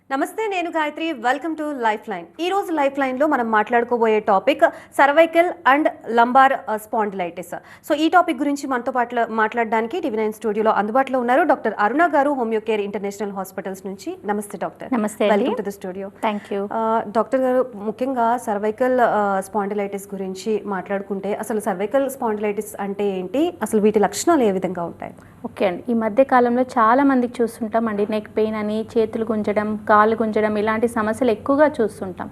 నమస్తే, నేను Gayatri. Welcome to life line. ఈ రోజు లైఫ్ లైన్లో మనం మాట్లాడుకోబోయే topic cervical and lumbar spondylitis. So ఈ టాపిక్ గురించి మనతో పాటు మాట్లాడడానికి టీవీ9 స్టూడియోలో అందుబాటులో ఉన్నారు డాక్టర్ అరుణ గారు, హోమియో కేర్ ఇంటర్నేషనల్ హాస్పిటల్స్ నుంచి. నమస్తే డాక్టర్. నమస్తే, welcome to the studio. Thank you. Doctor గారు, ముఖ్యంగా సర్వైకల్ స్పాండిలైటిస్ గురించి మాట్లాడుకుంటే అసలు సర్వైకల్ స్పాండిలైటిస్ అంటే ఏంటి, అసలు వీటి లక్షణాలు ఏ విధంగా ఉంటాయి? ఓకే అండి, ఈ మధ్య కాలంలో చాలా మందికి చూస్తుంటామండి, నెక్ పెయిన్ అని, చేతులు గుంజడం, కాళ్ళు గుంజడం, ఇలాంటి సమస్యలు ఎక్కువగా చూస్తుంటాం.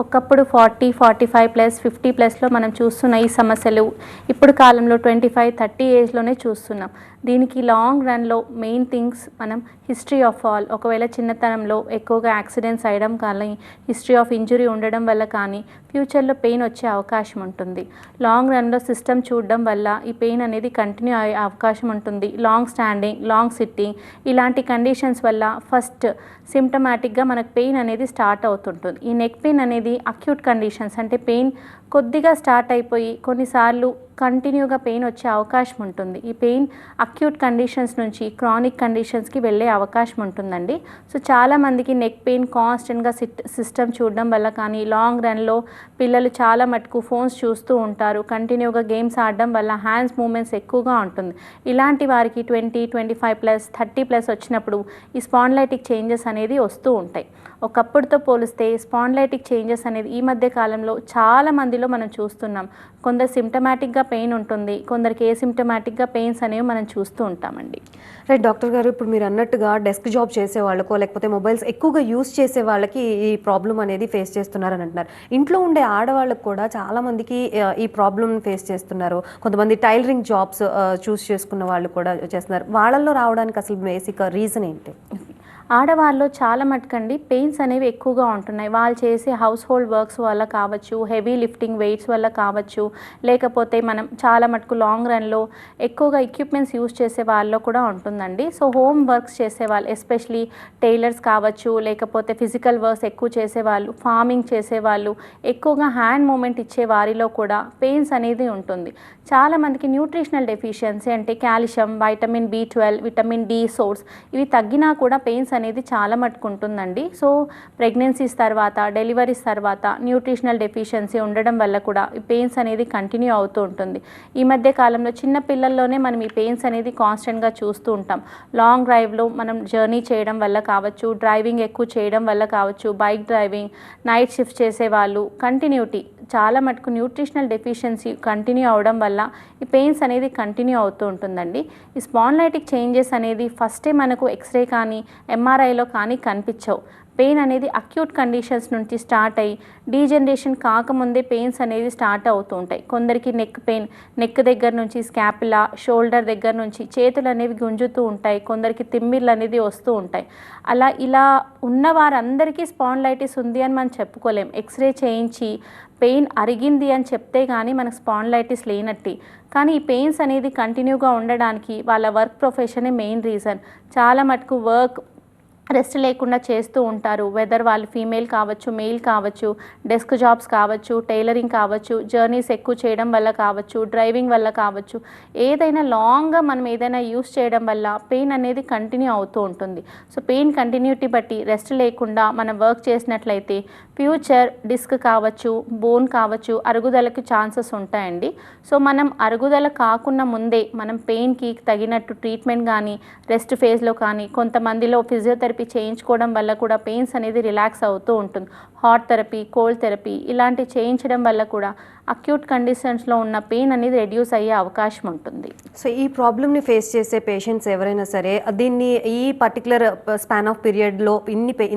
ఒకప్పుడు 40, 45 ప్లస్ 50 ప్లస్లో మనం చూస్తున్న ఈ సమస్యలు ఇప్పుడు కాలంలో 25, 30 ఏజ్లోనే చూస్తున్నాం. దీనికి లాంగ్ రన్లో మెయిన్ థింగ్స్ మనం హిస్టరీ ఆఫ్ ఫాల్, ఒకవేళ చిన్నతనంలో ఎక్కువగా యాక్సిడెంట్స్ అయ్యడం కానీ, హిస్టరీ ఆఫ్ ఇంజురీ ఉండడం వల్ల కానీ ఫ్యూచర్లో పెయిన్ వచ్చే అవకాశం ఉంటుంది. లాంగ్ రన్లో సిస్టమ్ చూడడం వల్ల ఈ పెయిన్ అనేది కంటిన్యూ అయ్యే అవకాశం ఉంటుంది. లాంగ్ స్టాండింగ్, లాంగ్ సిట్టింగ్, ఇలాంటి కండిషన్స్ వల్ల ఫస్ట్ సిమ్టమాటిక్గా మనకు పెయిన్ అనేది స్టార్ట్ అవుతుంటుంది. ఈ నెక్ పెయిన్ అనేది అక్యూట్ కండిషన్స్, అంటే పెయిన్ కొద్దిగా స్టార్ట్ అయిపోయి కొన్నిసార్లు కంటిన్యూగా పెయిన్ వచ్చే అవకాశం ఉంటుంది. ఈ పెయిన్ అక్యూట్ కండిషన్స్ నుంచి క్రానిక్ కండిషన్స్కి వెళ్ళే అవకాశం ఉంటుందండి. సో చాలామందికి నెక్ పెయిన్ కాన్స్టెంట్గా సిస్టమ్ చూడడం వల్ల కానీ, లాంగ్ రన్లో పిల్లలు చాలా మటుకు ఫోన్స్ చూస్తూ ఉంటారు, కంటిన్యూగా గేమ్స్ ఆడడం వల్ల హ్యాండ్స్ మూమెంట్స్ ఎక్కువగా ఉంటుంది. ఇలాంటి వారికి 20, 25 ప్లస్ 30 ప్లస్ వచ్చినప్పుడు ఈ స్పాండిలైటిక్ చేంజెస్ అనేది వస్తూ ఉంటాయి. ఒకప్పుడుతో పోలిస్తే స్పాండిలైటిక్ చేంజెస్ అనేది ఈ మధ్య కాలంలో చాలా మందిలో మనం చూస్తున్నాం. కొందరు సిమ్టమాటిక్గా పెయిన్ ఉంటుంది, కొందరికి ఏసిమ్టమాటిక్గా పెయిన్స్ అనేవి మనం చూస్తూ ఉంటామండి. రైట్ డాక్టర్ గారు, ఇప్పుడు మీరు అన్నట్టుగా డెస్క్ జాబ్ చేసే వాళ్ళకో లేకపోతే మొబైల్స్ ఎక్కువగా యూస్ చేసే వాళ్ళకి ఈ ప్రాబ్లం అనేది ఫేస్ చేస్తున్నారని అంటున్నారు. ఇంట్లో ఉండే ఆడవాళ్ళకు కూడా చాలామందికి ఈ ప్రాబ్లం ఫేస్ చేస్తున్నారు. కొంతమంది టైలరింగ్ జాబ్స్ చూస్ చేసుకున్న వాళ్ళు కూడా చేస్తున్నారు. వాళ్ళల్లో రావడానికి అసలు బేసిక్ రీజన్ ఏంటి? ఆడవాళ్ళు చాలా మటుకండి పెయిన్స్ అనేవి ఎక్కువగా ఉంటున్నాయి. వాళ్ళు చేసే హౌస్ హోల్డ్ వర్క్స్ వల్ల కావచ్చు, హెవీ లిఫ్టింగ్ వెయిట్స్ వల్ల కావచ్చు, లేకపోతే మనం చాలా మటుకు లాంగ్ రన్లో ఎక్కువగా ఎక్విప్మెంట్స్ యూస్ చేసే వాళ్ళలో కూడా ఉంటుందండి. సో హోమ్ వర్క్స్ చేసేవాళ్ళు, ఎస్పెషలీ టైలర్స్ కావచ్చు, లేకపోతే ఫిజికల్ వర్క్స్ ఎక్కువ చేసేవాళ్ళు, ఫార్మింగ్ చేసేవాళ్ళు, ఎక్కువగా హ్యాండ్ మూమెంట్ ఇచ్చే వారిలో కూడా పెయిన్స్ అనేది ఉంటుంది. చాలామందికి న్యూట్రిషనల్ డెఫిషియన్సీ, అంటే calcium, vitamin B12, vitamin D source ఇవి తగ్గినా కూడా పెయిన్స్ అనేది చాలా మటుకు ఉంటుందండి. సో ప్రెగ్నెన్సీస్ తర్వాత, డెలివరీస్ తర్వాత న్యూట్రిషనల్ డెఫిషియన్సీ ఉండడం వల్ల కూడా ఈ పెయిన్స్ అనేది కంటిన్యూ అవుతూ ఉంటుంది. ఈ మధ్య కాలంలో చిన్న పిల్లల్లోనే మనం ఈ పెయిన్స్ అనేది కాన్స్టెంట్గా చూస్తూ ఉంటాం. లాంగ్ డ్రైవ్లో మనం జర్నీ చేయడం వల్ల కావచ్చు, డ్రైవింగ్ ఎక్కువ చేయడం వల్ల కావచ్చు, బైక్ డ్రైవింగ్, నైట్ షిఫ్ట్ చేసేవాళ్ళు, కంటిన్యూటీ చాలా మటుకు న్యూట్రిషనల్ డెఫిషియన్సీ కంటిన్యూ అవడం వల్ల ఈ పెయిన్స్ అనేది కంటిన్యూ అవుతూ ఉంటుందండి. ఈ స్పాండిలైటిక్ చేంజెస్ అనేది ఫస్టే మనకు ఎక్స్రే కానీ, MRIలో కానీ కనిపించవు. పెయిన్ అనేది అక్యూట్ కండిషన్స్ నుంచి స్టార్ట్ అయ్యి డీజనరేషన్ కాకముందే పెయిన్స్ అనేది స్టార్ట్ అవుతూ ఉంటాయి. కొందరికి నెక్ పెయిన్, నెక్ దగ్గర నుంచి స్కాపులా, షోల్డర్ దగ్గర నుంచి చేతులు అనేవి గుంజుతూ ఉంటాయి, కొందరికి తిమ్మిర్లు అనేది వస్తూ ఉంటాయి. ఇలా ఉన్న వారందరికీ స్పాండిలైటిస్ ఉంది అని మనం చెప్పుకోలేం. ఎక్స్రే చేయించి పెయిన్ అరిగింది అని చెప్తే కానీ మనకు స్పాండిలైటిస్ లేనట్టు. కానీ ఈ పెయిన్స్ అనేది కంటిన్యూగా ఉండడానికి వాళ్ళ వర్క్ ప్రొఫెషనే మెయిన్ రీజన్. చాలా మటుకు వర్క్ రెస్ట్ లేకుండా చేస్తూ ఉంటారు. వెదర్ వాళ్ళు ఫీమేల్ కావచ్చు, మెయిల్ కావచ్చు, డెస్క్ జాబ్స్ కావచ్చు, టైలరింగ్ కావచ్చు, జర్నీస్ ఎక్కువ చేయడం వల్ల కావచ్చు, డ్రైవింగ్ వల్ల కావచ్చు, ఏదైనా లాంగ్గా మనం ఏదైనా యూస్ చేయడం వల్ల పెయిన్ అనేది కంటిన్యూ అవుతూ ఉంటుంది. సో పెయిన్ కంటిన్యూటీ బట్టి రెస్ట్ లేకుండా మనం వర్క్ చేసినట్లయితే ఫ్యూచర్ డిస్క్ కావచ్చు, బోన్ కావచ్చు, అరుగుదలకు ఛాన్సెస్ ఉంటాయండి. సో మనం అరుగుదల కాకుండా ముందే మనం పెయిన్కి తగినట్టు ట్రీట్మెంట్ కానీ, రెస్ట్ ఫేజ్లో కానీ, కొంతమందిలో ఫిజియోథెరపీ చేయించుకోవడం వల్ల కూడా పెయిన్స్ అనేది రిలాక్స్ అవుతూ ఉంటుంది. హాట్ థెరపీ, కోల్డ్ థెరపీ ఇలాంటివి చేయించడం వల్ల కూడా అక్యూట్ కండిషన్స్లో ఉన్న పెయిన్ అనేది రెడ్యూస్ అయ్యే అవకాశం ఉంటుంది. సో ఈ ప్రాబ్లమ్ని ఫేస్ చేసే పేషెంట్స్ ఎవరైనా సరే దీన్ని ఈ పర్టికులర్ స్పాన్ ఆఫ్ పీరియడ్లో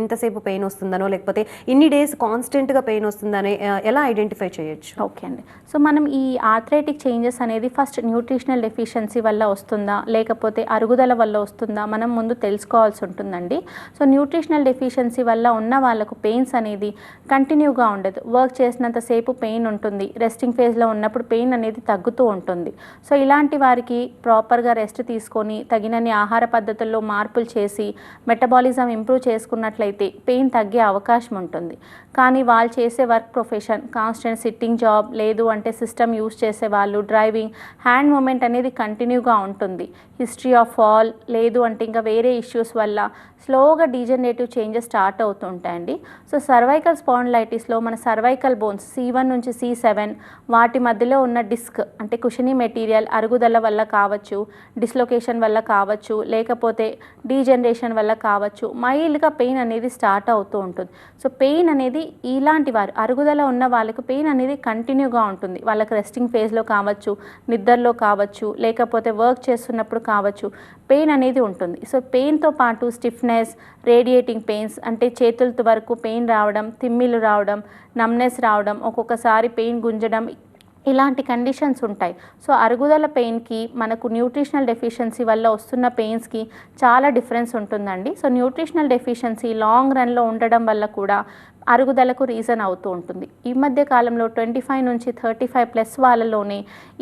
ఇంతసేపు పెయిన్ వస్తుందనో లేకపోతే ఇన్ని డేస్ కాన్స్టెంట్గా పెయిన్ వస్తుందని ఎలా ఐడెంటిఫై చేయొచ్చు? ఓకే అండి, సో మనం ఈ ఆర్థరైటిక్ చేంజెస్ అనేది ఫస్ట్ న్యూట్రిషనల్ డెఫిషియన్సీ వల్ల వస్తుందా లేకపోతే అరుగుదల వల్ల వస్తుందా మనం ముందు తెలుసుకోవాల్సి ఉంటుందండి. సో న్యూట్రిషనల్ డెఫిషియన్సీ వల్ల ఉన్న వాళ్ళకు పెయిన్స్ అనేది కంటిన్యూగా ఉండదు. వర్క్ చేసినంతసేపు పెయిన్ ఉంటుంది, రెస్టింగ్ ఫేజ్లో ఉన్నప్పుడు పెయిన్ అనేది తగ్గుతూ ఉంటుంది. సో ఇలాంటి వారికి ప్రాపర్గా రెస్ట్ తీసుకొని తగినన్ని ఆహార పద్ధతుల్లో మార్పులు చేసి మెటబాలిజం ఇంప్రూవ్ చేసుకున్నట్లయితే పెయిన్ తగ్గే అవకాశం ఉంటుంది. కానీ వాళ్ళు చేసే work profession constant sitting job, లేదు అంటే సిస్టమ్ యూస్ చేసే వాళ్ళు, డ్రైవింగ్, హ్యాండ్ మూమెంట్ అనేది కంటిన్యూగా ఉంటుంది. హిస్టరీ ఆఫ్ ఫాల్, లేదు అంటే ఇంకా వేరే ఇష్యూస్ వల్ల స్లోగా డీజనరేటివ్ చేంజెస్ స్టార్ట్ అవుతూ ఉంటాయండి. సో సర్వైకల్ స్పాండిలైటిస్లో మన సర్వైకల్ బోన్స్ C1 నుంచి C7 వాటి మధ్యలో ఉన్న డిస్క్ అంటే కుషనీ మెటీరియల్ అరుగుదల వల్ల కావచ్చు, డిస్లొకేషన్ వల్ల కావచ్చు, లేకపోతే డీజనరేషన్ వల్ల కావచ్చు, మైల్డ్గా పెయిన్ అనేది స్టార్ట్ అవుతూ ఉంటుంది. సో పెయిన్ అనేది ఇలాంటి వారు అరుగుదల ఉన్న వాళ్ళకు పెయిన్ అనేది కంటిన్యూగా ఉంటుంది. వాళ్ళకి రెస్టింగ్ ఫేజ్లో కావచ్చు, నిద్రలో కావచ్చు, లేకపోతే వర్క్ చేస్తున్నప్పుడు కావచ్చు, పెయిన్ అనేది ఉంటుంది. సో పెయిన్తో పాటు స్టిఫ్నెస్, రేడియేటింగ్ పెయిన్స్ అంటే చేతులతో వరకు పెయిన్ రావడం, తిమ్మిలు రావడం, నమ్నెస్ రావడం, ఒక్కొక్కసారి పెయిన్ గుంజడం, ఇలాంటి కండిషన్స్ ఉంటాయి. సో అరుగుదల పెయిన్కి మనకు న్యూట్రిషనల్ డెఫిషియన్సీ వల్ల వస్తున్న పెయిన్స్కి చాలా డిఫరెన్స్ ఉంటుందండి. సో న్యూట్రిషనల్ డెఫిషియన్సీ లాంగ్ రన్లో ఉండడం వల్ల కూడా అరుగుదలకు రీజన్ అవుతూ ఉంటుంది. ఈ మధ్య కాలంలో 25 నుంచి 35+ వాళ్ళలోనే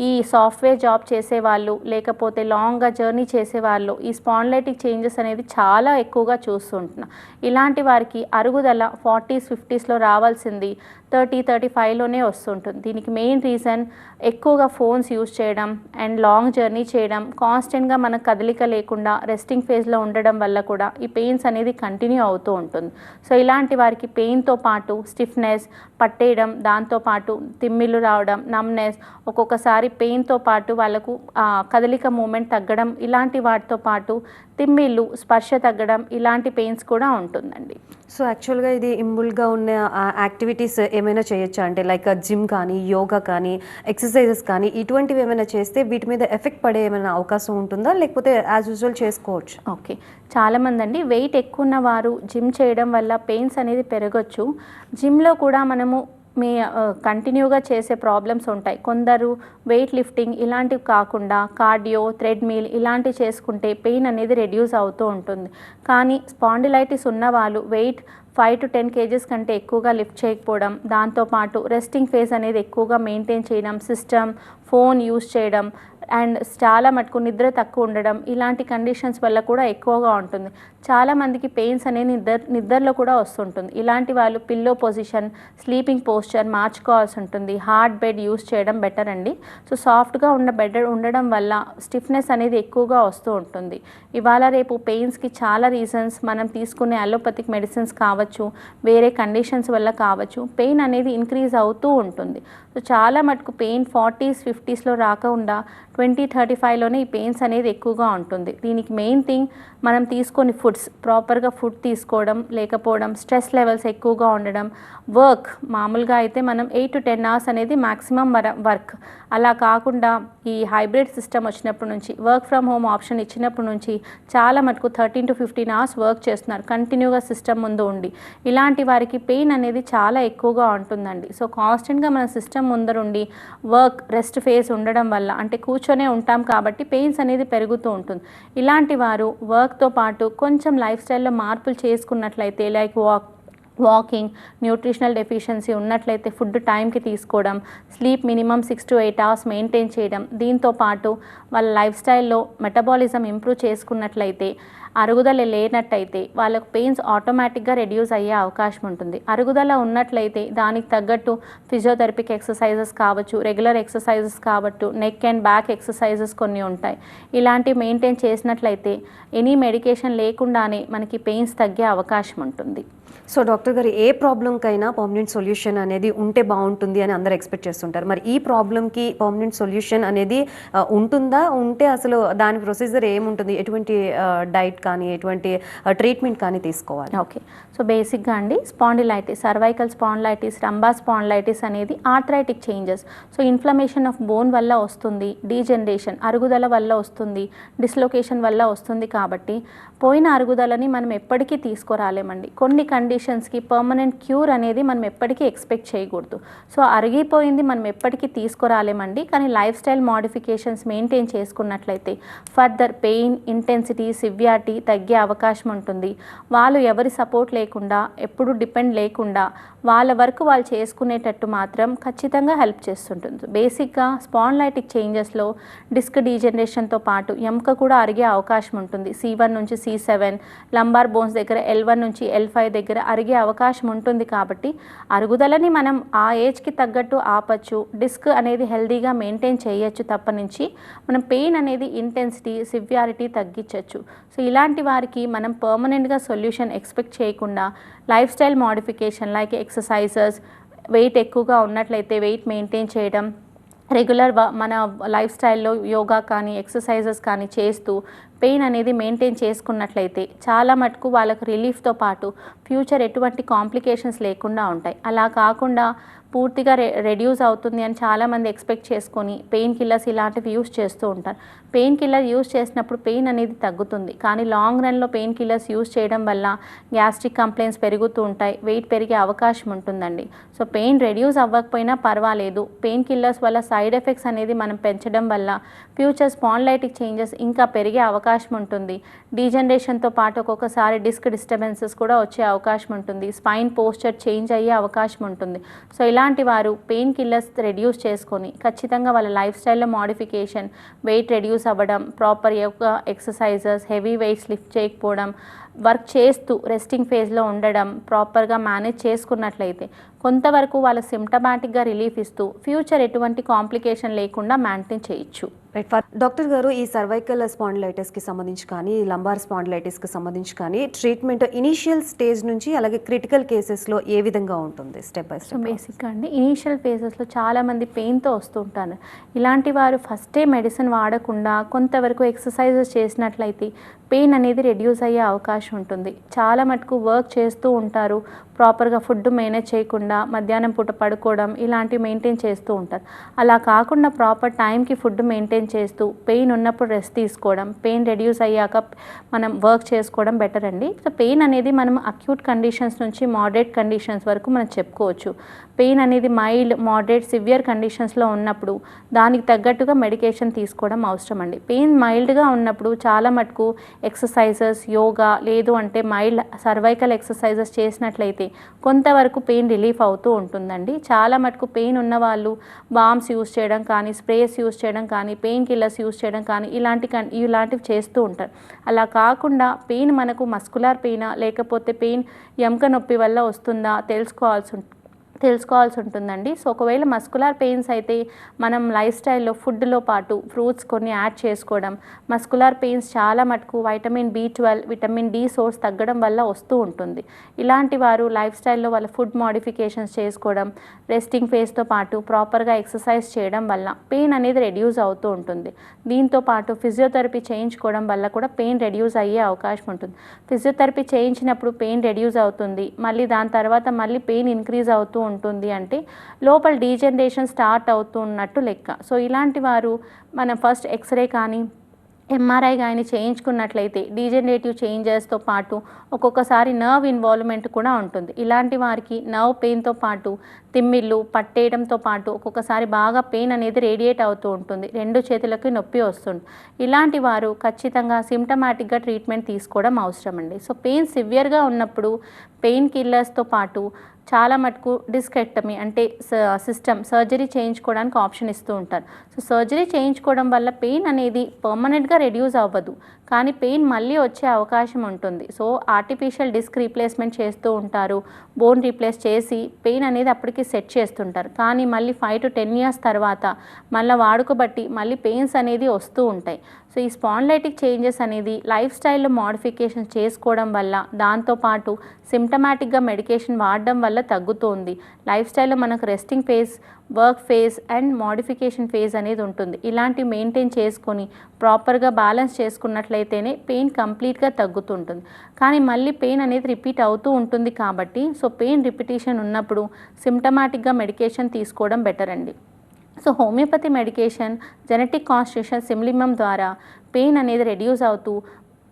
ఈ సాఫ్ట్వేర్ జాబ్ చేసేవాళ్ళు, లేకపోతే లాంగ్గా జర్నీ చేసేవాళ్ళు ఈ స్పాండిలైటిక్ చేంజెస్ అనేది చాలా ఎక్కువగా చూస్తూ ఉంటున్నాం. ఇలాంటి వారికి అరుగుదల 40s 50sలో రావాల్సింది 30-35లోనే వస్తుంటుంది. దీనికి మెయిన్ రీజన్ ఎక్కువగా ఫోన్స్ యూజ్ చేయడం అండ్ లాంగ్ జర్నీ చేయడం, కాన్స్టెంట్గా మన కదలిక లేకుండా రెస్టింగ్ ఫేజ్లో ఉండడం వల్ల కూడా ఈ పెయిన్స్ అనేది కంటిన్యూ అవుతూ ఉంటుంది. సో ఇలాంటి వారికి పెయిన్తో పాటు స్టిఫ్నెస్, పట్టేయడం, దాంతోపాటు తిమ్మిళ్ళు రావడం, నమ్నెస్, ఒక్కొక్కసారి పెయిన్తో పాటు వాళ్ళకు కదలిక మూమెంట్ తగ్గడం, ఇలాంటి వాటితో పాటు తిమ్మిళ్ళు, స్పర్శ తగ్గడం, ఇలాంటి పెయిన్స్ కూడా ఉంటుందండి. సో యాక్చువల్గా ఇది ఇంబుల్గా ఉన్న యాక్టివిటీస్ ఏమైనా చేయొచ్చా అంటే లైక్ జిమ్ కానీ, యోగా కానీ, ఎక్సర్సైజెస్ కానీ ఇటువంటివి ఏమైనా చేస్తే వీటి మీద ఎఫెక్ట్ పడే ఏమైనా అవకాశం ఉంటుందా, లేకపోతే యాజ్ యూజువల్ చేసుకోవచ్చు? ఓకే, చాలామంది అండి వెయిట్ ఎక్కువ ఉన్న వారు జిమ్ చేయడం వల్ల పెయిన్స్ అనేది పెరగచ్చు. జిమ్లో కూడా మనము కంటిన్యూగా చేసే ప్రాబ్లమ్స్ ఉంటాయి. కొందరు వెయిట్ లిఫ్టింగ్ ఇలాంటివి కాకుండా కార్డియో, థ్రెడ్మిల్ ఇలాంటివి చేసుకుంటే పెయిన్ అనేది రెడ్యూస్ అవుతూ ఉంటుంది. కానీ స్పాండిలైటిస్ ఉన్న వాళ్ళు వెయిట్ 5 to 10 kgs కంటే ఎక్కువగా లిఫ్ట్ చేయకపోవడం, దాంతోపాటు రెస్టింగ్ ఫేజ్ అనేది ఎక్కువగా మెయింటైన్ చేయడం, సిస్టమ్, ఫోన్ యూస్ చేయడం అండ్ చాలా మటుకు నిద్ర తక్కువ ఉండడం, ఇలాంటి కండిషన్స్ వల్ల కూడా ఎక్కువగా ఉంటుంది. చాలామందికి పెయిన్స్ అనేది నిద్రలో కూడా వస్తుంటుంది. ఇలాంటి వాళ్ళు పిల్లో పొజిషన్, స్లీపింగ్ పోస్చర్ మార్చుకోవాల్సి ఉంటుంది. హార్డ్ బెడ్ యూస్ చేయడం బెటర్ అండి. సో సాఫ్ట్గా ఉన్న బెడ్ ఉండడం వల్ల స్టిఫ్నెస్ అనేది ఎక్కువగా వస్తూ ఉంటుంది. ఇవాళ రేపు పెయిన్స్కి చాలా రీజన్స్, మనం తీసుకునే అలోపతిక్ మెడిసిన్స్ కావచ్చు, వేరే కండిషన్స్ వల్ల కావచ్చు, పెయిన్ అనేది ఇంక్రీజ్ అవుతూ ఉంటుంది. సో చాలా మటుకు పెయిన్ 40s 50sలో రాకుండా 20-35లోనే ఈ పెయిన్స్ అనేది ఎక్కువగా ఉంటుంది. దీనికి మెయిన్ థింగ్ మనం తీసుకొని ఫుడ్స్, ప్రాపర్గా ఫుడ్ తీసుకోవడం లేకపోవడం, స్ట్రెస్ లెవెల్స్ ఎక్కువగా ఉండడం, వర్క్ మామూలుగా అయితే మనం 8 to 10 hours అనేది మ్యాక్సిమం వర్క్, అలా కాకుండా ఈ హైబ్రిడ్ సిస్టమ్ వచ్చినప్పటి నుంచి, వర్క్ ఫ్రమ్ హోమ్ ఆప్షన్ ఇచ్చినప్పటి నుంచి చాలా మటుకు 13 to 15 hours వర్క్ చేస్తున్నారు కంటిన్యూగా సిస్టమ్ ముందు ఉండి. ఇలాంటి వారికి పెయిన్ అనేది చాలా ఎక్కువగా ఉంటుందండి. సో కాన్స్టెంట్గా మన సిస్టమ్ ముందరుండి వర్క్, రెస్ట్ ఫేజ్ ఉండడం వల్ల, అంటే కూర్చొనే ఉంటాం కాబట్టి పెయిన్స్ అనేది పెరుగుతూ ఉంటుంది. ఇలాంటి వారు వర్క్తో పాటు కొంచెం లైఫ్ స్టైల్లో మార్పులు చేసుకున్నట్లయితే, లైక్ వాకింగ్, న్యూట్రిషనల్ డెఫిషియన్సీ ఉన్నట్లయితే ఫుడ్ టైంకి తీసుకోవడం, sleep minimum 6 to 8 hours maintain చేయడం, దీంతో పాటు వాళ్ళ లైఫ్ స్టైల్లో మెటబాలిజం ఇంప్రూవ్ చేసుకున్నట్లయితే, అరుగుదల లేనట్టయితే వాళ్ళకు పెయిన్స్ ఆటోమేటిక్గా రెడ్యూస్ అయ్యే అవకాశం ఉంటుంది. అరుగుదల ఉన్నట్లయితే దానికి తగ్గట్టు ఫిజియోథెరపిక్ ఎక్సర్సైజెస్ కావచ్చు, రెగ్యులర్ ఎక్సర్సైజెస్ కావచ్చు, నెక్ అండ్ బ్యాక్ ఎక్సర్సైజెస్ కొన్ని ఉంటాయి. ఇలాంటివి మెయింటైన్ చేసినట్లయితే ఎనీ మెడికేషన్ లేకుండానే మనకి పెయిన్స్ తగ్గే అవకాశం ఉంటుంది. సో డాక్టర్ గారు, ఏ ప్రాబ్లంకైనా పర్మనెంట్ సొల్యూషన్ అనేది ఉంటే బాగుంటుంది అని అందరూ ఎక్స్పెక్ట్ చేస్తుంటారు. మరి ఈ ప్రాబ్లంకి పర్మనెంట్ సొల్యూషన్ అనేది ఉంటుందా? ఉంటే అసలు దాని ప్రొసీజర్ ఏముంటుంది? ఎటువంటి డైట్ కానీ, ఎటువంటి ట్రీట్మెంట్ కానీ తీసుకోవాలి? ఓకే, సో బేసిక్గా అండి spondylitis, cervical spondylitis, lumbar spondylitis అనేది arthritic changes. So inflammation of bone వల్ల వస్తుంది, డీజనరేషన్ అరుగుదల వల్ల వస్తుంది, డిస్లొకేషన్ వల్ల వస్తుంది. కాబట్టి పోయిన అరుగుదలని మనం ఎప్పటికీ తీసుకురాలేమండి. కొన్ని కండిషన్స్కి పర్మనెంట్ క్యూర్ అనేది మనం ఎప్పటికీ ఎక్స్పెక్ట్ చేయకూడదు. సో అరిగిపోయింది మనం ఎప్పటికీ తీసుకురాలేమండి. కానీ లైఫ్ స్టైల్ మోడిఫికేషన్స్ మెయింటైన్ చేసుకున్నట్లయితే further pain intensity, severity severity తగ్గే అవకాశం ఉంటుంది. వాళ్ళు ఎవరి సపోర్ట్ లేకుండా, ఎప్పుడు డిపెండ్ లేకుండా వాళ్ళ వరకు వాళ్ళు చేసుకునేటట్టు మాత్రం ఖచ్చితంగా హెల్ప్ చేస్తుంటుంది. బేసిక్గా స్పాండిలైటిక్ చేంజెస్లో డిస్క్ డీజనరేషన్తో పాటు ఎముక కూడా అరిగే అవకాశం ఉంటుంది. C1 నుంచి C7 లంబార్ బోన్స్ దగ్గర L1 నుంచి L5 దగ్గర అరిగే అవకాశం ఉంటుంది. కాబట్టి అరుగుదలని మనం ఆ ఏజ్కి తగ్గట్టు ఆపచ్చు. డిస్క్ అనేది హెల్దీగా మెయింటైన్ చేయొచ్చు తప్పనించి మనం పెయిన్ అనేది ఇంటెన్సిటీ సివియారిటీ తగ్గించవచ్చు. సో ఇలాంటి వారికి మనం పర్మనెంట్గా సొల్యూషన్ ఎక్స్పెక్ట్ చేయకుండా life style modification like exercises, weight ఎక్కువగా ఉన్నట్లయితే వెయిట్ మెయింటైన్ చేయడం, రెగ్యులర్ మన లైఫ్ స్టైల్లో యోగా కానీ ఎక్సర్సైజెస్ కానీ చేస్తూ పెయిన్ అనేది మెయింటైన్ చేసుకున్నట్లయితే చాలా మటుకు వాళ్ళకు రిలీఫ్తో పాటు ఫ్యూచర్ ఎటువంటి కాంప్లికేషన్స్ లేకుండా ఉంటాయి. అలా కాకుండా పూర్తిగా రెడ్యూస్ అవుతుంది అని చాలామంది ఎక్స్పెక్ట్ చేసుకొని పెయిన్ కిల్లర్స్ ఇలాంటివి యూస్ చేస్తూ ఉంటారు. పెయిన్ కిల్లర్ యూస్ చేసినప్పుడు పెయిన్ అనేది తగ్గుతుంది, కానీ లాంగ్ రన్లో పెయిన్ కిల్లర్స్ యూస్ చేయడం వల్ల గ్యాస్ట్రిక్ కంప్లైంట్స్ పెరుగుతూ ఉంటాయి, వెయిట్ పెరిగే అవకాశం ఉంటుందండి. సో పెయిన్ రెడ్యూస్ అవ్వకపోయినా పర్వాలేదు, పెయిన్ కిల్లర్స్ వల్ల సైడ్ ఎఫెక్ట్స్ అనేది మనం పెంచడం వల్ల ఫ్యూచర్ స్పాండిలైటిక్ చేంజెస్ ఇంకా పెరిగే అవకాశం ఉంటుంది. డీజనరేషన్తో పాటు ఒక్కొక్కసారి డిస్క్ డిస్టర్బెన్సెస్ కూడా వచ్చే అవకాశం ఉంటుంది, స్పైన్ పోస్చర్ చేంజ్ అయ్యే అవకాశం ఉంటుంది. సో ఇలాంటి వారు పెయిన్ కిల్లర్స్ రెడ్యూస్ చేసుకొని ఖచ్చితంగా వాళ్ళ లైఫ్ స్టైల్లో మోడిఫికేషన్, వెయిట్ రెడ్యూస్ అవ్వడం, proper yoga exercises, heavy weights lift చేయకపోవడం, వర్క్ చేస్తూ రెస్టింగ్ ఫేజ్లో ఉండడం ప్రాపర్గా మేనేజ్ చేసుకున్నట్లయితే కొంతవరకు వాళ్ళ సిమ్టమాటిక్గా రిలీఫ్ ఇస్తూ ఫ్యూచర్ ఎటువంటి కాంప్లికేషన్ లేకుండా మెయింటైన్ చేయొచ్చు. రైట్. డాక్టర్ గారు, ఈ సర్వైకల్ స్పాండిలైటిస్కి సంబంధించి కానీ లంబార్ స్పాండిలైటిస్కి సంబంధించి కానీ ట్రీట్మెంట్ ఇనీషియల్ స్టేజ్ నుంచి అలాగే క్రిటికల్ కేసెస్లో ఏ విధంగా ఉంటుంది స్టెప్ బై స్టెప్? బేసిక్గా అండి ఇనీషియల్ ఫేజెస్లో చాలామంది పెయిన్తో వస్తూ ఉంటారు. ఇలాంటి వారు ఫస్టే మెడిసిన్ వాడకుండా కొంతవరకు ఎక్సర్సైజెస్ చేసినట్లయితే పెయిన్ అనేది రెడ్యూస్ అయ్యే అవకాశం ఉంటుంది. చాలా మటుకు వర్క్ చేస్తూ ఉంటారు, ప్రాపర్గా ఫుడ్ మేనేజ్ చేయకుండా మధ్యాహ్నం పూట పడుకోవడం ఇలాంటివి మెయింటైన్ చేస్తూ ఉంటారు. అలా కాకుండా ప్రాపర్ టైంకి ఫుడ్ మెయింటైన్ చేస్తూ పెయిన్ ఉన్నప్పుడు రెస్ట్ తీసుకోవడం, పెయిన్ రెడ్యూస్ అయ్యాక మనం వర్క్ చేసుకోవడం బెటర్ అండి. సో పెయిన్ అనేది మనం అక్యూట్ కండిషన్స్ నుంచి మోడరేట్ కండిషన్స్ వరకు మనం చెప్పుకోవచ్చు. పెయిన్ అనేది మైల్డ్, మోడరేట్, సివియర్ కండిషన్స్లో ఉన్నప్పుడు దానికి తగ్గట్టుగా మెడికేషన్ తీసుకోవడం అవసరం అండి. పెయిన్ మైల్డ్గా ఉన్నప్పుడు చాలా మటుకు ఎక్సర్సైజెస్, యోగా లేదు అంటే మైల్డ్ సర్వైకల్ ఎక్సర్సైజెస్ చేసినట్లయితే కొంతవరకు పెయిన్ రిలీఫ్ అవుతూ ఉంటుందండి. చాలా మటుకు పెయిన్ ఉన్న వాళ్ళు బామ్స్ యూస్ చేయడం కానీ, స్ప్రేస్ యూస్ చేయడం కానీ, పెయిన్ కిల్లర్స్ యూస్ చేయడం కానీ ఇలాంటివి చేస్తూ ఉంటారు. అలా కాకుండా పెయిన్ మనకు మస్కులర్ పెయినా లేకపోతే పెయిన్ ఎముక నొప్పి వల్ల వస్తుందా తెలుసుకోవాల్సి ఉంటుందండి. సో ఒకవేళ మస్కులర్ పెయిన్స్ అయితే మనం లైఫ్ స్టైల్లో ఫుడ్లో పాటు ఫ్రూట్స్ కొన్ని యాడ్ చేసుకోవడం, మస్కులర్ పెయిన్స్ చాలా మటుకు vitamin B12, vitamin D source తగ్గడం వల్ల వస్తూ ఉంటుంది. ఇలాంటి వారు లైఫ్ స్టైల్లో వాళ్ళ ఫుడ్ మోడిఫికేషన్స్ చేసుకోవడం, రెస్టింగ్ ఫేజ్తో పాటు ప్రాపర్గా ఎక్సర్సైజ్ చేయడం వల్ల పెయిన్ అనేది రెడ్యూస్ అవుతూ ఉంటుంది. దీంతో పాటు ఫిజియోథెరపీ చేయించుకోవడం వల్ల కూడా పెయిన్ రెడ్యూస్ అయ్యే అవకాశం ఉంటుంది. ఫిజియోథెరపీ చేయించినప్పుడు పెయిన్ రెడ్యూస్ అవుతుంది, మళ్ళీ దాని తర్వాత మళ్ళీ పెయిన్ ఇంక్రీజ్ అవుతూ ఉంటుంది అంటే లోపల డీజనరేషన్ స్టార్ట్ అవుతున్నట్టు లెక్క. సో ఇలాంటి వారు మనం ఫస్ట్ ఎక్స్రే కానీ MRI కానీ చేయించుకున్నట్లయితే డీజనరేటివ్ చేంజెస్తో పాటు ఒక్కొక్కసారి నర్వ్ ఇన్వాల్వ్మెంట్ కూడా ఉంటుంది. ఇలాంటి వారికి నర్వ్ పెయిన్తో పాటు తిమ్మిళ్ళు పట్టేయడంతో పాటు ఒక్కొక్కసారి బాగా పెయిన్ అనేది రేడియేట్ అవుతూ ఉంటుంది, 2 చేతులకి నొప్పి వస్తుంది. ఇలాంటి వారు ఖచ్చితంగా సిమ్టమాటిక్గా ట్రీట్మెంట్ తీసుకోవడం అవసరం అండి. సో పెయిన్ సివియర్గా ఉన్నప్పుడు పెయిన్ కిల్లర్స్తో పాటు చాలా మటుకు డిస్కెక్టమీ అంటే సర్జరీ చేయించుకోవడానికి ఆప్షన్ ఇస్తూ ఉంటారు. సో సర్జరీ చేయించుకోవడం వల్ల పెయిన్ అనేది పర్మనెంట్గా రెడ్యూస్ అవ్వదు, కానీ పెయిన్ మళ్ళీ వచ్చే అవకాశం ఉంటుంది. సో ఆర్టిఫిషియల్ డిస్క్ రీప్లేస్మెంట్ చేస్తూ ఉంటారు, బోన్ రీప్లేస్ చేసి పెయిన్ అనేది అప్పటికి సెట్ చేస్తుంటారు. కానీ మళ్ళీ 5 to 10 years తర్వాత మళ్ళీ వాడుకబట్టి మళ్ళీ పెయిన్స్ అనేది వస్తూ ఉంటాయి. సో ఈ స్పాండిలైటిక్ చేంజెస్ అనేది లైఫ్ స్టైల్లో మోడిఫికేషన్ చేసుకోవడం వల్ల, దాంతోపాటు సిమ్టమాటిక్గా మెడికేషన్ వాడడం వల్ల తగ్గుతుంది. లైఫ్ స్టైల్లో మనకు resting phase, work phase and modification phase అనేది ఉంటుంది. ఇలాంటివి మెయింటైన్ చేసుకొని ప్రాపర్గా బ్యాలెన్స్ చేసుకున్నట్లయితేనే పెయిన్ కంప్లీట్గా తగ్గుతుంటుంది. కానీ మళ్ళీ పెయిన్ అనేది రిపీట్ అవుతూ ఉంటుంది కాబట్టి సో పెయిన్ రిపిటేషన్ ఉన్నప్పుడు సిమ్టమాటిక్గా మెడికేషన్ తీసుకోవడం బెటర్ అండి. So homeopathy medication, genetic constitution, simillimum ద్వారా పెయిన్ అనేది రెడ్యూస్ అవుతూ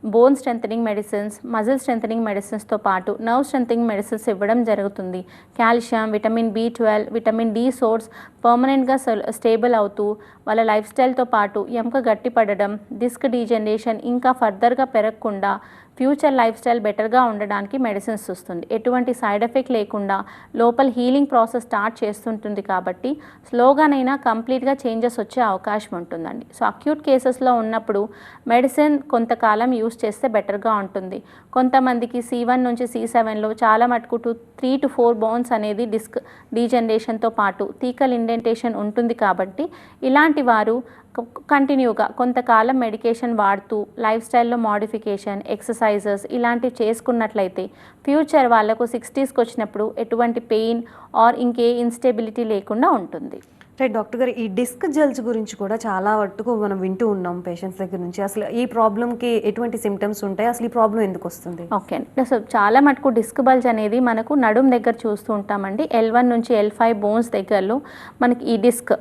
bone strengthening medicines, muscle strengthening మెడిసిన్స్తో పాటు నర్వ్ స్ట్రెంథనింగ్ మెడిసిన్స్ ఇవ్వడం జరుగుతుంది. Calcium, vitamin B12, vitamin D source పర్మనెంట్గా స్టేబుల్ అవుతూ వాళ్ళ లైఫ్ స్టైల్తో పాటు ఎముక గట్టిపడడం, డిస్క్ డీజనరేషన్ ఇంకా ఫర్దర్గా పెరగకుండా ఫ్యూచర్ లైఫ్ స్టైల్ బెటర్గా ఉండడానికి మెడిసిన్స్ వస్తుంది. ఎటువంటి సైడ్ ఎఫెక్ట్ లేకుండా లోపల హీలింగ్ ప్రాసెస్ స్టార్ట్ చేస్తుంటుంది కాబట్టి స్లోగానైనా కంప్లీట్గా చేంజెస్ వచ్చే అవకాశం ఉంటుందండి. సో అక్యూట్ కేసెస్లో ఉన్నప్పుడు మెడిసిన్ కొంతకాలం యూస్ చేస్తే బెటర్గా ఉంటుంది. కొంతమందికి C1 నుంచి C7లో చాలా మటుకు 3 to 4 బోన్స్ అనేది డిస్క్ డీజనరేషన్తో పాటు థీకల్ ఇండెంటేషన్ ఉంటుంది కాబట్టి ఇలాంటి వారు కంటిన్యూగా కొంతకాలం మెడికేషన్ వాడుతూ లైఫ్ స్టైల్లో మోడిఫికేషన్, ఎక్సర్సైజెస్ ఇలాంటివి చేసుకున్నట్లయితే ఫ్యూచర్ వాళ్ళకు 60స్కి వచ్చినప్పుడు ఎటువంటి పెయిన్ ఆర్ ఇంకే ఇన్స్టెబిలిటీ లేకుండా ఉంటుంది. రైట్ డాక్టర్ గారు, ఈ డిస్క్ జెల్స్ గురించి కూడా చాలా వరకు మనం వింటూ ఉన్నాం పేషెంట్స్ దగ్గర నుంచి. అసలు ఈ ప్రాబ్లంకి ఎటువంటి సిమ్టమ్స్ ఉంటాయి, అసలు ఈ ప్రాబ్లం ఎందుకు వస్తుంది? ఓకే అండి. సో చాలా మటుకు డిస్క్ బల్జ్ అనేది మనకు నడుం దగ్గర చూస్తూ ఉంటామండి. L1 నుంచి L5 బోన్స్ దగ్గరలో మనకి ఈ డిస్క్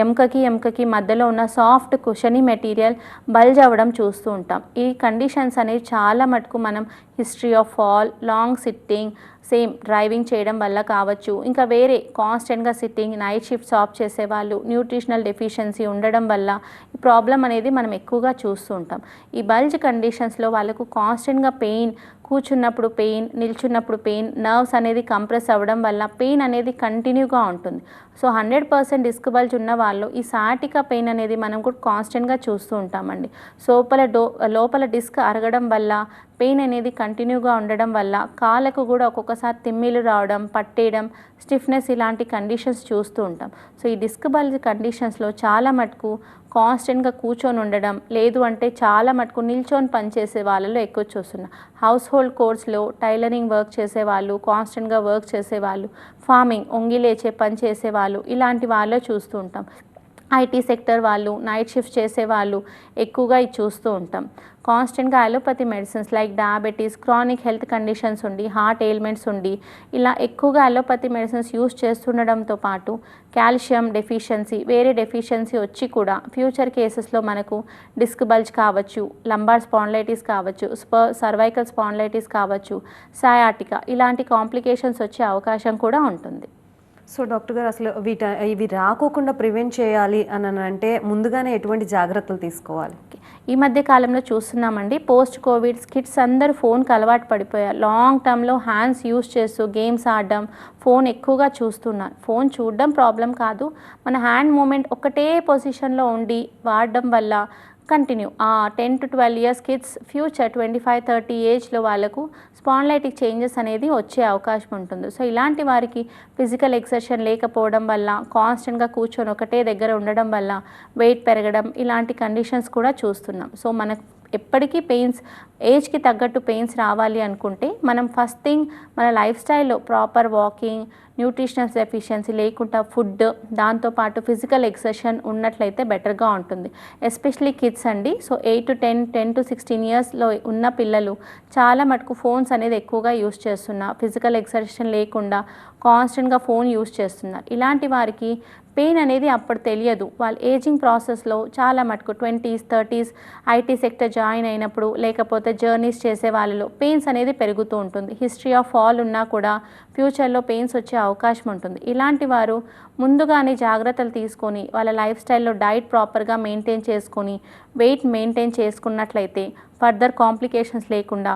ఎముకకి మధ్యలో ఉన్న సాఫ్ట్ కుషనీ మెటీరియల్ బల్జ్ అవ్వడం చూస్తూ ఉంటాం. ఈ కండిషన్స్ అనేవి చాలా మటుకు మనం history of fall, long sitting, same driving చేయడం వల్ల కావచ్చు, ఇంకా వేరే కాన్స్టెంట్గా సిట్టింగ్, నైట్ షిఫ్ట్స్ ఆఫ్ చేసేవాళ్ళు, న్యూట్రిషనల్ డెఫిషియన్సీ ఉండడం వల్ల ఈ ప్రాబ్లం అనేది మనం ఎక్కువగా చూస్తూ ఉంటాం. ఈ బల్జ్ కండిషన్స్లో వాళ్ళకు కాన్స్టెంట్గా పెయిన్, కూర్చున్నప్పుడు పెయిన్, నిల్చున్నప్పుడు పెయిన్, నర్వ్స్ అనేది కంప్రెస్ అవ్వడం వల్ల పెయిన్ అనేది కంటిన్యూగా ఉంటుంది. సో 100% డిస్క్ బల్జ్ ఉన్న వాళ్ళు ఈ సాటికా పెయిన్ అనేది మనం కూడా కాన్స్టెంట్గా చూస్తూ ఉంటామండి. సో లోపల డిస్క్ అరగడం వల్ల పెయిన్ అనేది కంటిన్యూగా ఉండడం వల్ల కాళ్ళకు కూడా ఒక్కొక్కసారి తిమ్మిలు రావడం, పట్టేయడం, స్టిఫ్నెస్ ఇలాంటి కండిషన్స్ చూస్తూ ఉంటాం. సో ఈ డిస్క్ బల్జ్ కండిషన్స్లో చాలా మటుకు కాన్స్టెంట్గా కూర్చొని ఉండడం, లేదు అంటే చాలా మటుకు నిల్చొని పనిచేసే వాళ్ళలో ఎక్కువ చూస్తున్నాం. హౌస్ హోల్డ్ కోర్స్లో టైలరింగ్ వర్క్ చేసేవాళ్ళు, కాన్స్టెంట్గా వర్క్ చేసేవాళ్ళు, ఫార్మింగ్ ఒంగి లేచే పని చేసేవాళ్ళు ఇలాంటి వాళ్ళలో చూస్తూ ఉంటాం. IT సెక్టర్ వాళ్ళు, నైట్ షిఫ్ట్ చేసేవాళ్ళు ఎక్కువగా ఇది చూస్తూ ఉంటాం. కాన్స్టెంట్గా allopathy medicines like diabetes, chronic health conditions ఉండి, హార్ట్ ఎయిల్మెంట్స్ ఉండి ఇలా ఎక్కువగా అలోపతి మెడిసిన్స్ యూస్ చేస్తుండడంతో పాటు కాల్షియం డెఫిషియన్సీ, వేరే డెఫిషియన్సీ వచ్చి కూడా ఫ్యూచర్ కేసెస్లో మనకు డిస్క్ బల్జ్ కావచ్చు, లంబార్ స్పాండిలైటిస్ కావచ్చు, సర్వైకల్ స్పాండిలైటిస్ కావచ్చు, సయాటికా ఇలాంటి కాంప్లికేషన్స్ వచ్చే అవకాశం కూడా ఉంటుంది. సో డాక్టర్ గారు, అసలు ఇవి రాకోకుండా ప్రివెంట్ చేయాలి అని అంటే ముందుగానే ఎటువంటి జాగ్రత్తలు తీసుకోవాలి? ఈ మధ్య కాలంలో చూస్తున్నామండి, పోస్ట్ కోవిడ్ కిడ్స్ అందరూ ఫోన్కి అలవాటు పడిపోయారు. లాంగ్ టర్మ్లో హ్యాండ్స్ యూస్ చేస్తూ గేమ్స్ ఆడడం, ఫోన్ ఎక్కువగా చూస్తున్నారు. ఫోన్ చూడడం ప్రాబ్లం కాదు, మన హ్యాండ్ మూమెంట్ ఒకటే పొజిషన్లో ఉండి వాడడం వల్ల continue 10 to 12 years kids future 25-30 ఏజ్లో వాళ్ళకు స్పాండిలైటిక్ చేంజెస్ అనేది వచ్చే అవకాశం ఉంటుంది. సో ఇలాంటి వారికి ఫిజికల్ ఎక్సర్షన్ లేకపోవడం వల్ల, కాన్స్టెంట్గా కూర్చొని ఒకటే దగ్గర ఉండడం వల్ల వెయిట్ పెరగడం ఇలాంటి కండిషన్స్ కూడా చూస్తున్నాం. సో మనకు ఎప్పటికీ పెయిన్స్, ఏజ్కి తగ్గట్టు పెయిన్స్ రావాలి అనుకుంటే మనం ఫస్ట్ థింగ్ మన లైఫ్ స్టైల్లో ప్రాపర్ వాకింగ్, న్యూట్రిషనల్ డెఫిషియన్సీ లేకుండా ఫుడ్, దాంతోపాటు ఫిజికల్ ఎక్సర్షన్ ఉన్నట్లయితే బెటర్గా ఉంటుంది. ఎస్పెషలీ కిడ్స్ అండి. సో 8 to 10 to 16 ఇయర్స్లో ఉన్న పిల్లలు చాలా మటుకు ఫోన్స్ అనేది ఎక్కువగా యూస్ చేస్తున్నారు. ఫిజికల్ ఎక్సర్షన్ లేకుండా కాన్స్టెంట్గా ఫోన్ యూస్ చేస్తున్నారు. ఇలాంటి వారికి పెయిన్ అనేది అప్పుడు తెలియదు. వాళ్ళు ఏజింగ్ ప్రాసెస్లో చాలా మటుకు 20s, 30s IT sector join అయినప్పుడు లేకపోతే జర్నీస్ చేసే వాళ్ళలో పెయిన్స్ అనేది పెరుగుతూ ఉంటుంది. హిస్టరీ ఆఫ్ ఫాల్ ఉన్నా కూడా ఫ్యూచర్లో పెయిన్స్ వచ్చే అవకాశం ఉంటుంది. ఇలాంటి వారు ముందుగానే జాగ్రత్తలు తీసుకొని వాళ్ళ లైఫ్ స్టైల్లో డైట్ ప్రాపర్గా మెయింటైన్ చేసుకొని వెయిట్ మెయింటైన్ చేసుకున్నట్లయితే ఫర్దర్ కాంప్లికేషన్స్ లేకుండా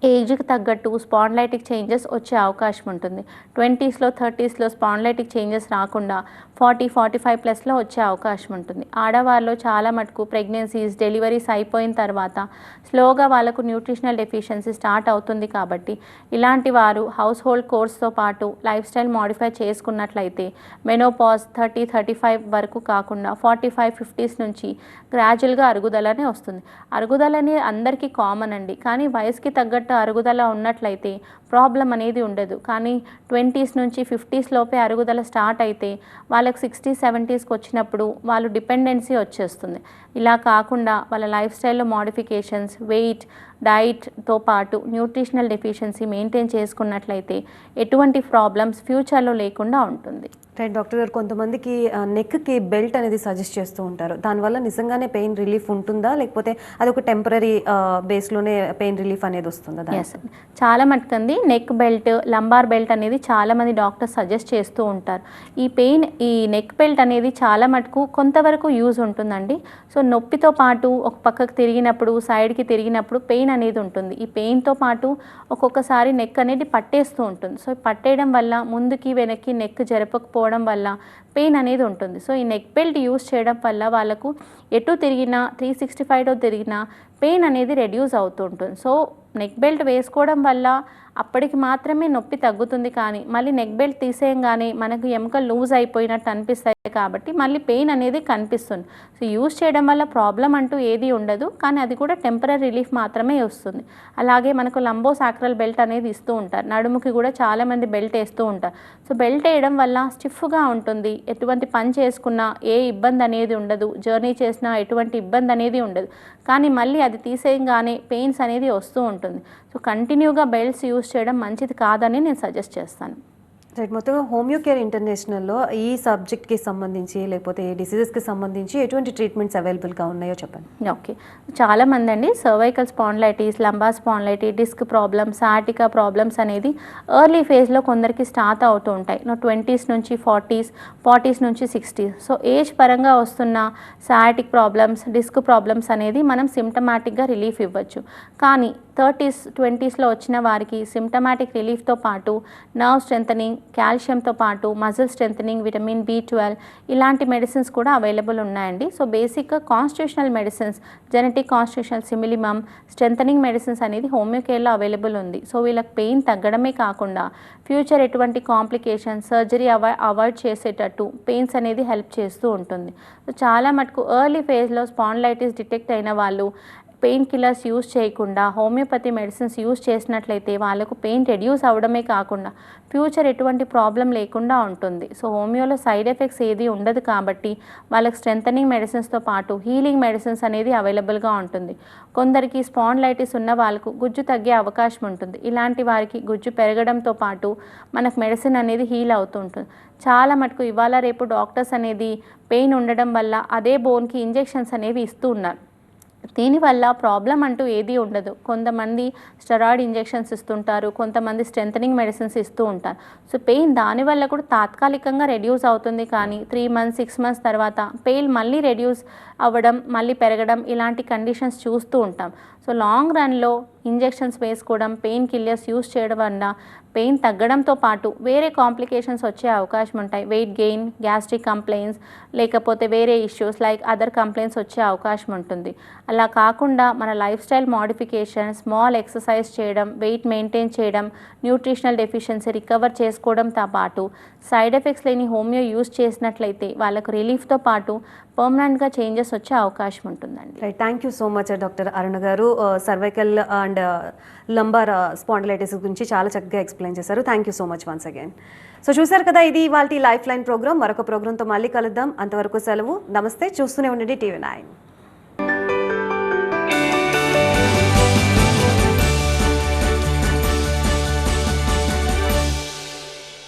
ఏజ్కి తగ్గట్టు స్పాండిలైటిక్ చేంజెస్ వచ్చే అవకాశం ఉంటుంది. 20sలో 30sలో స్పాండిలైటిక్ చేంజెస్ రాకుండా 40-45+లో వచ్చే అవకాశం ఉంటుంది. ఆడవారిలో చాలా మటుకు ప్రెగ్నెన్సీస్, డెలివరీస్ అయిపోయిన తర్వాత స్లోగా వాళ్ళకు న్యూట్రిషనల్ డెఫిషియన్సీ స్టార్ట్ అవుతుంది కాబట్టి ఇలాంటి వారు హౌస్ హోల్డ్ కోర్స్తో పాటు లైఫ్ స్టైల్ మాడిఫై చేసుకున్నట్లయితే మెనోపాజ్ 30-35 వరకు కాకుండా 45-50s నుంచి గ్రాడ్యువల్గా అరుగుదలనే వస్తుంది. అరుగుదలని అందరికీ కామన్ అండి, కానీ వయసుకి తగ్గట్టు అరుగుదల ఉన్నట్లయితే ప్రాబ్లం అనేది ఉండదు. కానీ 20s నుంచి 50s లోపే అరుగుదల స్టార్ట్ అయితే వాళ్ళకి 60-70sకి వచ్చినప్పుడు వాళ్ళు డిపెండెన్సీ వచ్చేస్తుంది. ఇలా కాకుండా వాళ్ళ లైఫ్ స్టైల్లో మోడిఫికేషన్స్, వెయిట్, డైట్తో పాటు న్యూట్రిషనల్ డెఫిషియన్సీ మెయింటైన్ చేసుకున్నట్లయితే ఎటువంటి ప్రాబ్లమ్స్ ఫ్యూచర్లో లేకుండా ఉంటుంది. రైట్ డాక్టర్ గారు, కొంతమందికి నెక్కి బెల్ట్ అనేది సజెస్ట్ చేస్తూ ఉంటారు. దానివల్ల నిజంగానే పెయిన్ రిలీఫ్ ఉంటుందా, లేకపోతే అది ఒక టెంపరీ బేస్లోనే పెయిన్ రిలీఫ్ అనేది వస్తుందా? ఎస్, చాలా మటుకంది నెక్ బెల్ట్, లంబార్ బెల్ట్ అనేది చాలామంది డాక్టర్స్ సజెస్ట్ చేస్తూ ఉంటారు. ఈ నెక్ బెల్ట్ అనేది చాలా మటుకు కొంతవరకు యూజ్ ఉంటుందండి. సో నొప్పితో పాటు ఒక పక్కకు తిరిగినప్పుడు, సైడ్కి తిరిగినప్పుడు పెయిన్ అనేది ఉంటుంది. ఈ పెయిన్తో పాటు ఒక్కొక్కసారి నెక్ అనేది పట్టేస్తూ ఉంటుంది. సో పట్టేయడం వల్ల ముందుకి వెనక్కి నెక్ జరపకపోవడం వల్ల పెయిన్ అనేది ఉంటుంది. సో ఈ నెక్ బెల్ట్ యూస్ చేయడం వల్ల వాళ్ళకు ఎటు తిరిగినా 365 తిరిగినా పెయిన్ అనేది రెడ్యూస్ అవుతూ ఉంటుంది. సో నెక్ బెల్ట్ వేసుకోవడం వల్ల అప్పటికి మాత్రమే నొప్పి తగ్గుతుంది, కానీ మళ్ళీ నెక్ బెల్ట్ తీసేయంగానే మనకు ఎముకలు లూజ్ అయిపోయినట్టు అనిపిస్తాయి కాబట్టి మళ్ళీ పెయిన్ అనేది కనిపిస్తుంది. సో యూజ్ చేయడం వల్ల ప్రాబ్లం అంటూ ఏది ఉండదు, కానీ అది కూడా టెంపరీ రిలీఫ్ మాత్రమే వస్తుంది. అలాగే మనకు లంబో సాక్రల్ బెల్ట్ అనేది ఇస్తూ ఉంటారు. నడుముకి కూడా చాలామంది బెల్ట్ వేస్తూ ఉంటారు. సో బెల్ట్ వేయడం వల్ల స్టిఫ్గా ఉంటుంది. ఎటువంటి పని చేసుకున్నా ఏ ఇబ్బంది అనేది ఉండదు, జర్నీ చేసినా ఎటువంటి ఇబ్బంది అనేది ఉండదు. కానీ మళ్ళీ అది తీసేయగానే పెయిన్స్ అనేది వస్తూ ఉంటుంది. సో కంటిన్యూగా బెల్ట్స్ యూజ్ చేయడం మంచిది కాదని నేను సజెస్ట్ చేస్తాను. రైట్, మొత్తంగా హోమియో కేర్ ఇంటర్నేషనల్లో ఈ సబ్జెక్ట్కి సంబంధించి, లేకపోతే ఈ డిసీజెస్కి సంబంధించి ఎటువంటి ట్రీట్మెంట్స్ అవైలబుల్గా ఉన్నాయో చెప్పండి. ఓకే, చాలామంది అండి cervical spondylitis, lumbar spondylitis, disc problems, sciatica problems అనేది ఎర్లీ ఫేజ్లో కొందరికి స్టార్ట్ అవుతూ ఉంటాయి. 20s నుంచి 40s నుంచి 60s. సో ఏజ్ పరంగా వస్తున్న సాటిక్ ప్రాబ్లమ్స్, డిస్క్ ప్రాబ్లమ్స్ అనేది మనం సిమ్టమాటిక్గా రిలీఫ్ ఇవ్వచ్చు. కానీ 30s 20sలో వచ్చిన వారికి సిమ్టమాటిక్ రిలీఫ్తో పాటు నర్వ్ స్ట్రెంథనింగ్, కాల్షియంతో పాటు మజిల్ స్ట్రెంథనింగ్, విటమిన్ B12 ఇలాంటి మెడిసిన్స్ కూడా అవైలబుల్ ఉన్నాయండి. సో బేసిక్గా constitutional medicines, genetic constitutional simillimum, strengthening medicines అనేది హోమియో కేర్లో అవైలబుల్ ఉంది. సో వీళ్ళకి పెయిన్ తగ్గడమే కాకుండా ఫ్యూచర్ ఎటువంటి కాంప్లికేషన్స్, సర్జరీ అవాయిడ్ చేసేటట్టు పెయిన్స్ అనేది హెల్ప్ చేస్తూ ఉంటుంది. సో చాలా మటుకు ఎర్లీ ఫేజ్లో స్పాండిలైటిస్ డిటెక్ట్ అయిన వాళ్ళు పెయిన్ కిల్లర్స్ యూజ్ చేయకుండా హోమియోపతి మెడిసిన్స్ యూజ్ చేసినట్లయితే వాళ్ళకు పెయిన్ రెడ్యూస్ అవ్వడమే కాకుండా ఫ్యూచర్ ఎటువంటి ప్రాబ్లం లేకుండా ఉంటుంది. సో హోమియోలో సైడ్ ఎఫెక్ట్స్ ఏది ఉండదు కాబట్టి వాళ్ళకి స్ట్రెంథనింగ్ మెడిసిన్స్తో పాటు హీలింగ్ మెడిసిన్స్ అనేది అవైలబుల్గా ఉంటుంది. కొందరికి స్పాండిలైటిస్ ఉన్న వాళ్ళకు గుజ్జు తగ్గే అవకాశం ఉంటుంది. ఇలాంటి వారికి గుజ్జు పెరగడంతో పాటు మనకు మెడిసిన్ అనేది హీల్ అవుతూ ఉంటుంది. చాలా మటుకు ఇవాళ రేపు డాక్టర్స్ అనేది పెయిన్ ఉండడం వల్ల అదే బోన్కి ఇంజెక్షన్స్ అనేవి ఇస్తూ ఉన్నారు. దీనివల్ల ప్రాబ్లం అంటూ ఏది ఉండదు. కొంతమంది స్టెరాయిడ్ ఇంజెక్షన్స్ ఇస్తుంటారు, కొంతమంది స్ట్రెంథనింగ్ మెడిసిన్స్ ఇస్తూ ఉంటారు. సో పెయిన్ దానివల్ల కూడా తాత్కాలికంగా రెడ్యూస్ అవుతుంది, కానీ 3 months 6 months తర్వాత పెయిన్ మళ్ళీ రెడ్యూస్ అవ్వడం, మళ్ళీ పెరగడం ఇలాంటి కండిషన్స్ చూస్తూ ఉంటాం. సో లాంగ్ రన్లో ఇంజెక్షన్స్ వేసుకోవడం, పెయిన్ కిల్లర్స్ యూస్ చేయడం వల్ల పెయిన్ తగ్గడంతో పాటు వేరే కాంప్లికేషన్స్ వచ్చే అవకాశం ఉంటాయి. వెయిట్ గెయిన్, గ్యాస్ట్రిక్ కంప్లైంట్స్, లేకపోతే వేరే ఇష్యూస్ లైక్ అదర్ కంప్లైంట్స్ వచ్చే అవకాశం ఉంటుంది. అలా కాకుండా మన life style modification, small exercise చేయడం, వెయిట్ మెయింటైన్ చేయడం, న్యూట్రిషనల్ డెఫిషియన్సీ రికవర్ చేసుకోవడంతో పాటు సైడ్ ఎఫెక్ట్స్ లేని హోమియో యూస్ చేసినట్లయితే వాళ్ళకు రిలీఫ్తో పాటు పర్మనెంట్గా చేంజెస్ వచ్చే అవకాశం ఉంటుందండి. Right, thank you so much doctor Aruna garu. Cervical and lumbar spondylitis గురించి చాలా చక్కగా ఎక్స్ప్లెయిన్ చేశారు. Thank you so much once again. So చూసారు కదా, ఇది ఇవాల్టి లైఫ్ లైన్ ప్రోగ్రామ్. మరొక ప్రోగ్రామ్తో మళ్ళీ కలుద్దాం. అంతవరకు సెలవు, నమస్తే. చూస్తూనే ఉండండి TV9.